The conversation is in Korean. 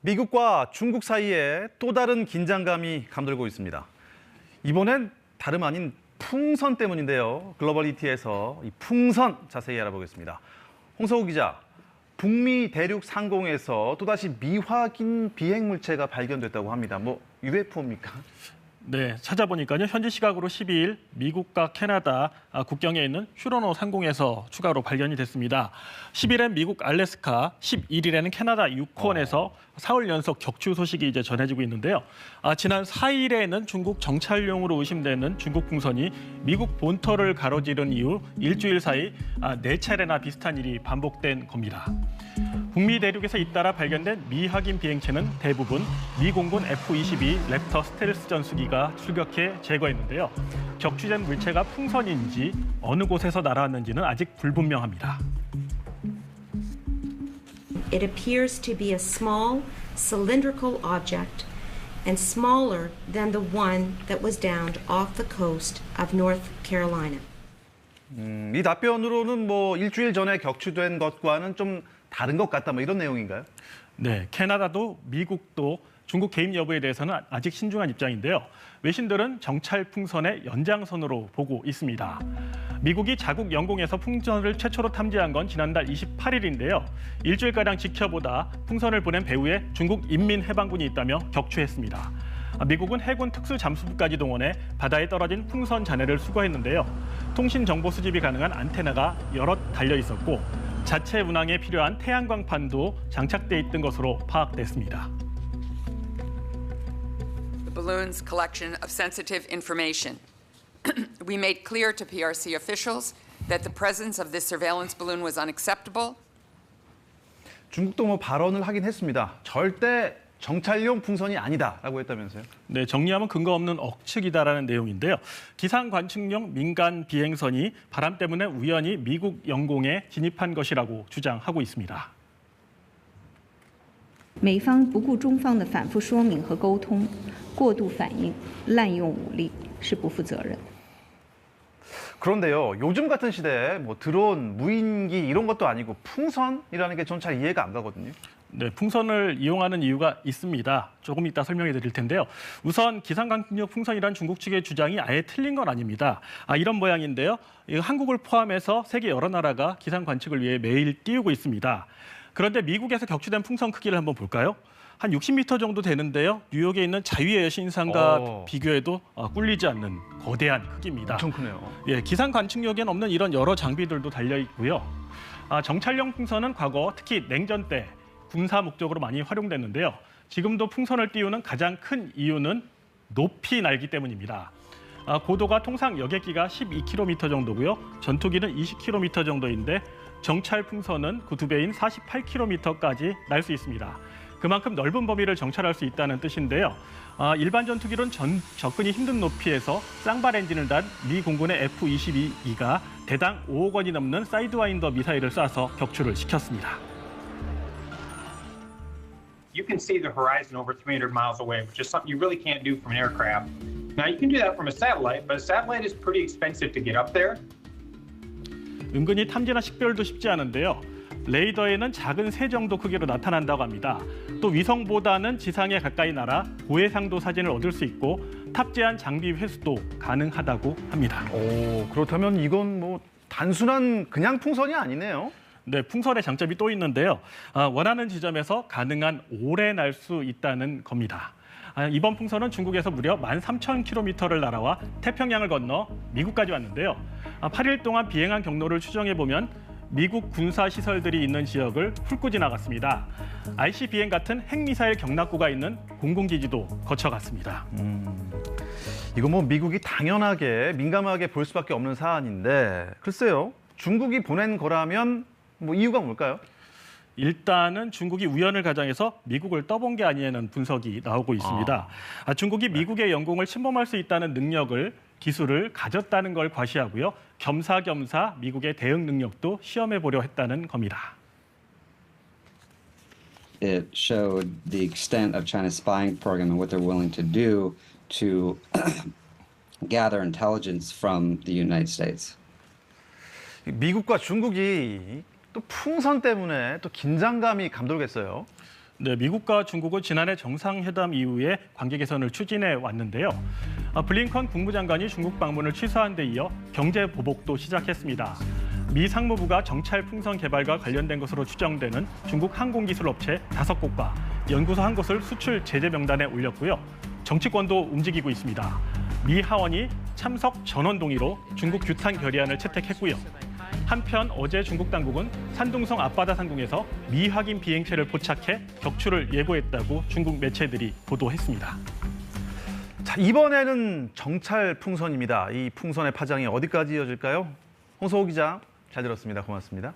미국과 중국 사이에 또 다른 긴장감이 감돌고 있습니다. 이번엔 다름 아닌 풍선 때문인데요. 글로벌 ET에서 이 풍선 자세히 알아보겠습니다. 홍서우 기자, 북미 대륙 상공에서 또다시 미확인 비행 물체가 발견됐다고 합니다. UFO입니까? 네, 찾아보니까요. 현지 시각으로 12일 미국과 캐나다 국경에 있는 휴로노 상공에서 추가로 발견이 됐습니다. 10일엔 미국 알래스카, 11일에는 캐나다 유콘에서 사흘 연속 격추 소식이 이제 전해지고 있는데요. 지난 4일에는 중국 정찰용으로 의심되는 중국 풍선이 미국 본토를 가로지른 이후 일주일 사이 4차례나 비슷한 일이 반복된 겁니다. 북미 대륙에서 잇따라 발견된 미확인 비행체는 대부분 미 공군 F-22 랩터 스텔스 전투기가 출격해 제거했는데요. 격추된 물체가 풍선인지 어느 곳에서 날아왔는지는 아직 불분명합니다. It appears to be a small cylindrical object and smaller than the one that was downed off the coast of North Carolina. 이 답변으로는 일주일 전에 격추된 것과는 좀 다른 것 같다, 이런 내용인가요? 네, 캐나다도 미국도 중국 개입 여부에 대해서는 아직 신중한 입장인데요. 외신들은 정찰 풍선의 연장선으로 보고 있습니다. 미국이 자국 영공에서 풍선을 최초로 탐지한 건 지난달 28일인데요. 일주일가량 지켜보다 풍선을 보낸 배후에 중국 인민해방군이 있다며 격추했습니다. 미국은 해군 특수잠수부까지 동원해 바다에 떨어진 풍선 잔해를 수거했는데요. 통신 정보 수집이 가능한 안테나가 여럿 달려 있었고 자체 운항에 필요한 태양광판도 장착돼 있던 것으로 파악됐습니다. The balloon's collection of sensitive information. We made clear to PRC officials that the presence of this surveillance balloon was unacceptable. 중국도 발언을 하긴 했습니다. 절대 정찰용 풍선이 아니다라고 했다면서요? 네, 정리하면 근거 없는 억측이다라는 내용인데요. 기상 관측용 민간 비행선이 바람 때문에 우연히 미국 영공에 진입한 것이라고 주장하고 있습니다. 美方不顾中方的反复说明和沟通，过度反应、滥用武力是不负责任。 그런데요, 요즘 같은 시대에 드론, 무인기 이런 것도 아니고 풍선이라는 게 전 잘 이해가 안 가거든요. 네, 풍선을 이용하는 이유가 있습니다. 조금 이따 설명해 드릴 텐데요. 우선 기상강력 풍선이란 중국 측의 주장이 아예 틀린 건 아닙니다. 이런 모양인데요. 한국을 포함해서 세계 여러 나라가 기상 관측을 위해 매일 띄우고 있습니다. 그런데 미국에서 격추된 풍선 크기를 한번 볼까요? 한 60m 정도 되는데요. 뉴욕에 있는 자유의 여신상과 비교해도 꿀리지 않는 거대한 크기입니다. 엄청 크네요. 예, 기상 관측력엔 없는 이런 여러 장비들도 달려 있고요. 정찰용 풍선은 과거 특히 냉전 때 군사 목적으로 많이 활용됐는데요. 지금도 풍선을 띄우는 가장 큰 이유는 높이 날기 때문입니다. 고도가 통상 여객기가 12km 정도고요. 전투기는 20km 정도인데 정찰 풍선은 그 2배인 48km까지 날 수 있습니다. 그만큼 넓은 범위를 정찰할 수 있다는 뜻인데요. 일반 전투기로는 접근이 힘든 높이에서 쌍발 엔진을 단 미 공군의 F-22E가 대당 5억 원이 넘는 사이드와인더 미사일을 쏴서 격추를 시켰습니다. You can see the horizon over 300 miles away, which is something you really can't do from an aircraft. Now, you can do that from a satellite, but a satellite is pretty expensive to get up there. 은근히 탐지나 식별도 쉽지 않은데요. 레이더에는 작은 새 정도 크기로 나타난다고 합니다. 또 위성보다는 지상에 가까이 날아 고해상도 사진을 얻을 수 있고 탑재한 장비 회수도 가능하다고 합니다. 그렇다면 이건 단순한 그냥 풍선이 아니네요. 네, 풍선의 장점이 또 있는데요. 원하는 지점에서 가능한 오래 날 수 있다는 겁니다. 이번 풍선은 중국에서 무려 13,000km를 날아와 태평양을 건너 미국까지 왔는데요. 8일 동안 비행한 경로를 추정해보면 미국 군사 시설들이 있는 지역을 훑고 지나갔습니다. ICBM 같은 핵미사일 경납고가 있는 공군기지도 거쳐갔습니다. 이거 미국이 당연하게 민감하게 볼 수밖에 없는 사안인데 글쎄요. 중국이 보낸 거라면 이유가 뭘까요? 일단은 중국이 우연을 가장해서 미국을 떠본 게 아니냐는 분석이 나오고 있습니다. 중국이 미국의 영공을 침범할 수 있다는 기술을 가졌다는 걸 과시하고요. 겸사겸사 미국의 대응 능력도 시험해 보려 했다는 겁니다. It showed the extent of China's spying program and what they're willing to do to gather intelligence from the United States. 미국과 중국이 또 풍선 때문에 또 긴장감이 감돌겠어요. 네, 미국과 중국은 지난해 정상회담 이후에 관계 개선을 추진해 왔는데요. 블링컨 국무장관이 중국 방문을 취소한 데 이어 경제 보복도 시작했습니다. 미 상무부가 정찰 풍선 개발과 관련된 것으로 추정되는 중국 항공기술업체 5곳과 연구소 1곳을 수출 제재 명단에 올렸고요. 정치권도 움직이고 있습니다. 미 하원이 참석 전원 동의로 중국 규탄 결의안을 채택했고요. 한편 어제 중국 당국은 산둥성 앞바다 상공에서 미확인 비행체를 포착해 격추를 예고했다고 중국 매체들이 보도했습니다. 자, 이번에는 정찰 풍선입니다. 이 풍선의 파장이 어디까지 이어질까요? 홍소호 기자, 잘 들었습니다. 고맙습니다.